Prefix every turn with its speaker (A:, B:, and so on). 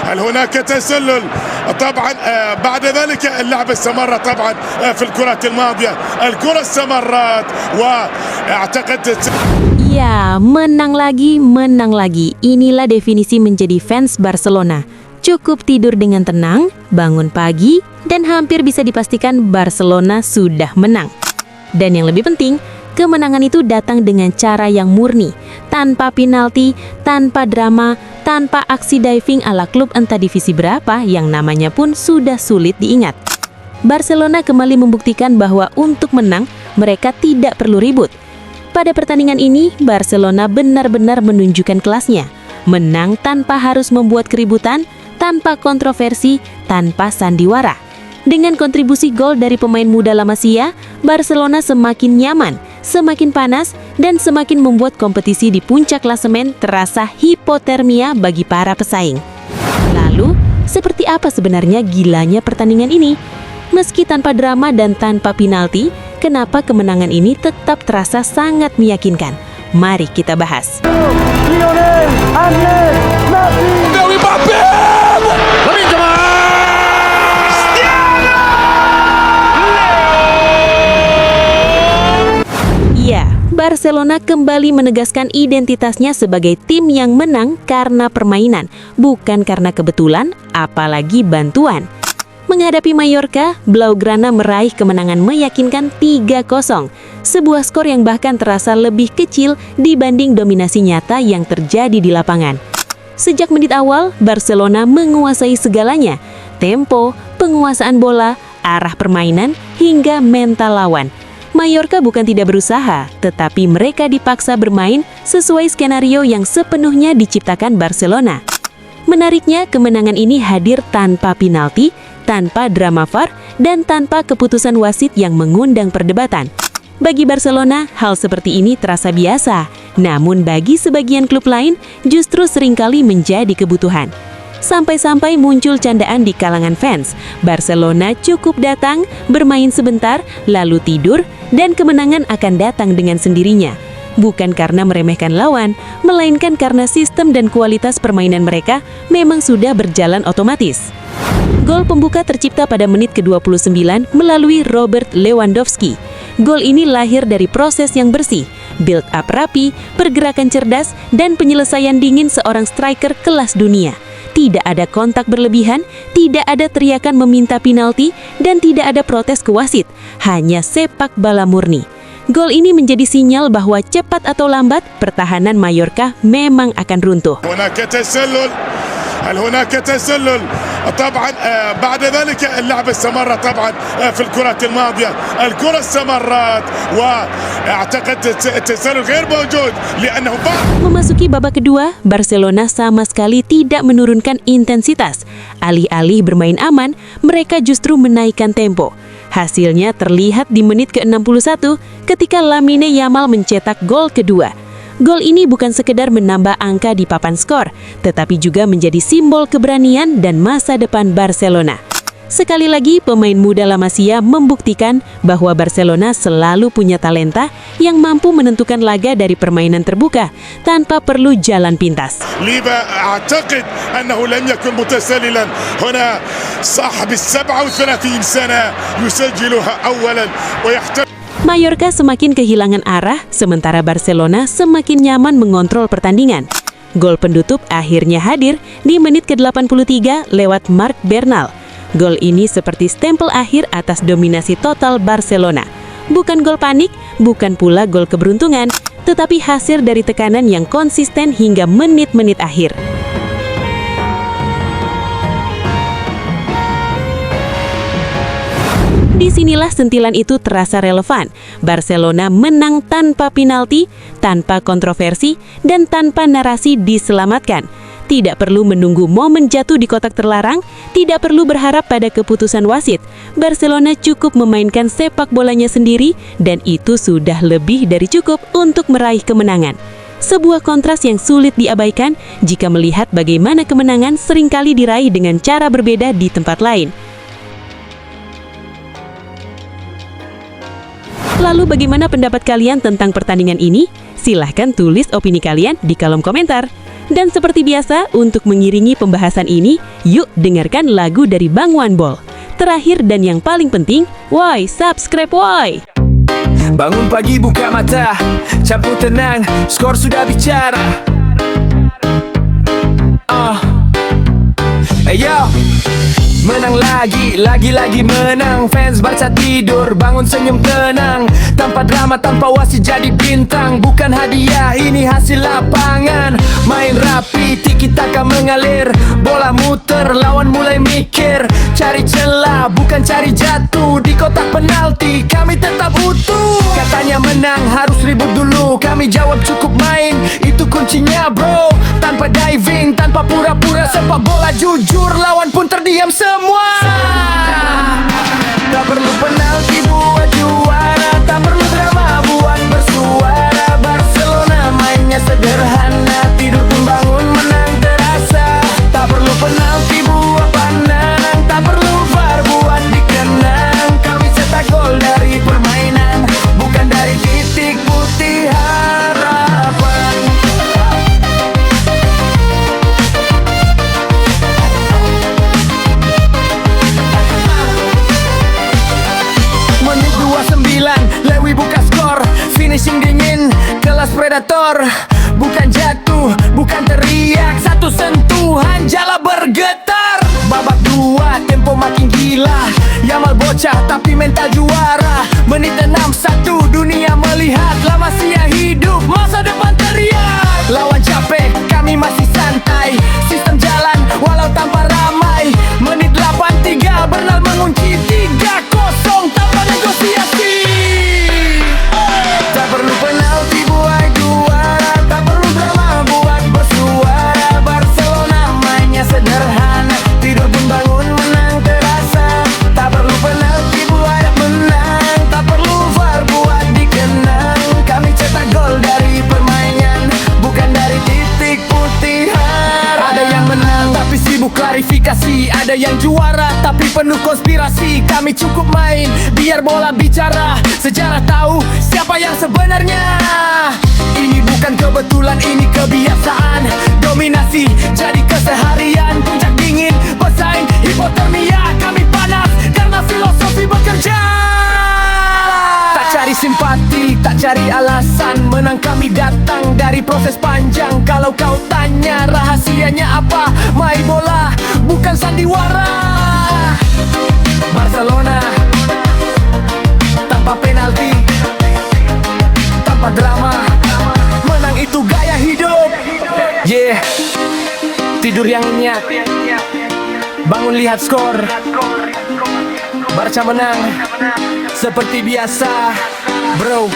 A: هناك تسلل طبعا بعد ذلك اللعبة استمرت طبعا في الكرة الماضية الكرة استمرت واعتقد
B: Ya, menang lagi. Inilah definisi menjadi fans Barcelona. Cukup tidur dengan tenang, bangun pagi, dan hampir bisa dipastikan Barcelona sudah menang. Dan yang lebih penting, kemenangan itu datang dengan cara yang murni, tanpa penalti, tanpa drama, tanpa aksi diving ala klub entah divisi berapa yang namanya pun sudah sulit diingat. Barcelona kembali membuktikan bahwa untuk menang, mereka tidak perlu ribut. Pada pertandingan ini, Barcelona benar-benar menunjukkan kelasnya. Menang tanpa harus membuat keributan, tanpa kontroversi, tanpa sandiwara. Dengan kontribusi gol dari pemain muda La Masia, Barcelona semakin nyaman, semakin panas, dan semakin membuat kompetisi di puncak klasemen terasa hipotermia bagi para pesaing. Lalu, seperti apa sebenarnya gilanya pertandingan ini? Meski tanpa drama dan tanpa penalti, kenapa kemenangan ini tetap terasa sangat meyakinkan? Mari kita bahas. Ya, Barcelona kembali menegaskan identitasnya sebagai tim yang menang karena permainan, bukan karena kebetulan, apalagi bantuan. Menghadapi Mallorca, Blaugrana meraih kemenangan meyakinkan 3-0, sebuah skor yang bahkan terasa lebih kecil dibanding dominasi nyata yang terjadi di lapangan. Sejak menit awal, Barcelona menguasai segalanya, tempo, penguasaan bola, arah permainan, hingga mental lawan. Mallorca bukan tidak berusaha, tetapi mereka dipaksa bermain sesuai skenario yang sepenuhnya diciptakan Barcelona. Menariknya, kemenangan ini hadir tanpa penalti, tanpa drama VAR, dan tanpa keputusan wasit yang mengundang perdebatan. Bagi Barcelona, hal seperti ini terasa biasa, namun bagi sebagian klub lain justru seringkali menjadi kebutuhan. Sampai-sampai muncul candaan di kalangan fans, Barcelona cukup datang, bermain sebentar, lalu tidur, dan kemenangan akan datang dengan sendirinya. Bukan karena meremehkan lawan, melainkan karena sistem dan kualitas permainan mereka memang sudah berjalan otomatis. Gol pembuka tercipta pada menit ke-29 melalui Robert Lewandowski. Gol ini lahir dari proses yang bersih, build up rapi, pergerakan cerdas, dan penyelesaian dingin seorang striker kelas dunia. Tidak ada kontak berlebihan, tidak ada teriakan meminta penalti, dan tidak ada protes ke wasit. Hanya sepak bola murni. Gol ini menjadi sinyal bahwa cepat atau lambat, pertahanan Mallorca memang akan runtuh.
A: هناك تسلل طبعا بعد ذلك اللعبة استمرت طبعا في الكرة الماضية الكرة استمرت واعتقد التسلل غير موجود لأنه
B: Memasuki babak kedua, Barcelona sama sekali tidak menurunkan intensitas. Alih-alih bermain aman, mereka justru menaikkan tempo. Hasilnya terlihat di menit ke-61 ketika Lamine Yamal mencetak gol kedua. Gol ini bukan sekedar menambah angka di papan skor, tetapi juga menjadi simbol keberanian dan masa depan Barcelona. Sekali lagi, pemain muda La Masia membuktikan bahwa Barcelona selalu punya talenta yang mampu menentukan laga dari permainan terbuka tanpa perlu jalan pintas.
A: أعتقد أنه لم يكن متسللا هنا صاحب 37 سنة يسجلها أولا ويحتفل.
B: Mallorca semakin kehilangan arah, sementara Barcelona semakin nyaman mengontrol pertandingan. Gol penutup akhirnya hadir di menit ke-83 lewat Marc Bernal. Gol ini seperti stempel akhir atas dominasi total Barcelona. Bukan gol panik, bukan pula gol keberuntungan, tetapi hasil dari tekanan yang konsisten hingga menit-menit akhir. Disinilah sentilan itu terasa relevan. Barcelona menang tanpa penalti, tanpa kontroversi, dan tanpa narasi diselamatkan. Tidak perlu menunggu momen jatuh di kotak terlarang, tidak perlu berharap pada keputusan wasit. Barcelona cukup memainkan sepak bolanya sendiri, dan itu sudah lebih dari cukup untuk meraih kemenangan. Sebuah kontras yang sulit diabaikan jika melihat bagaimana kemenangan seringkali diraih dengan cara berbeda di tempat lain. Lalu bagaimana pendapat kalian tentang pertandingan ini? Silahkan tulis opini kalian di kolom komentar. Dan seperti biasa, untuk mengiringi pembahasan ini, yuk dengarkan lagu dari Bang Wanbol. Terakhir dan yang paling penting, woi, subscribe woi!
C: Bangun pagi buka mata, campur tenang, skor sudah bicara. Yo, menang lagi menang. Fans Barca tidur, bangun senyum tenang. Tanpa drama, tanpa wasit jadi bintang. Bukan hadiah, ini hasil lapangan. Main rapi, tiki taka mengalir. Bola muter, lawan mulai mikir. Cari celah, bukan cari jatuh. Di kotak penalti, kami tetap utuh. Katanya menang, harus ribut dulu. Kami jawab cukup main, itu kuncinya bro. Tanpa diving, tanpa pura-pura. Sepak bola jujur, lawan pun terdiam semua. Tak perlu penalti buat juara, tak perlu drama buat bersuara. Barcelona mainnya sederhana, tidur pun bangun menang terasa. Tak perlu penalti buat pandang, tak perlu VAR buat dikenang. Kami cetak gol dari permainan, bukan dari titik putih harapan. Menit 29, Lewi buka skor. Finishing dingin, kelas predator. Bukan jatuh, bukan teriak. Satu sentuhan, jala bergetar. Babak 2, tempo makin gila. Yamal bocah, tapi mental juara. Menit 61, dunia melihat. La Masia hidup, masa depan teriak. Lawan capek, kami masih santai. Sistem jalan, walau tanpa ramai. Menit 83, Bernal mengunci 3-0 tanpa negosiasi. Tak perlu penalti buat juara, tak perlu drama buat bersuara. Barcelona mainnya sederhana, tidur pun bangun menang terasa. Tak perlu penalti buat menang, tak perlu VAR buat dikenang. Kami cetak gol dari permainan, bukan dari titik putih harapan. Ada yang menang tapi sibuk klarifikasi, ada yang juara tapi penuh konspirasi. Kami cukup main, biar bola bicara. Sejarah tahu siapa yang sebenarnya. Ini bukan kebetulan, ini kebiasaan. Dominasi jadi keseharian. Puncak dingin, pesaing hipotermia. Kami panas karena filosofi bekerja. Tak cari simpati, tak cari alasan. Menang kami datang dari proses panjang. Kalau kau tanya rahasianya apa, main bola bukan sandiwara. Barcelona tanpa penalti, tanpa drama. Menang itu gaya hidup. Yeah, tidur yang nyenyak, bangun lihat skor. Barca menang seperti biasa, bro.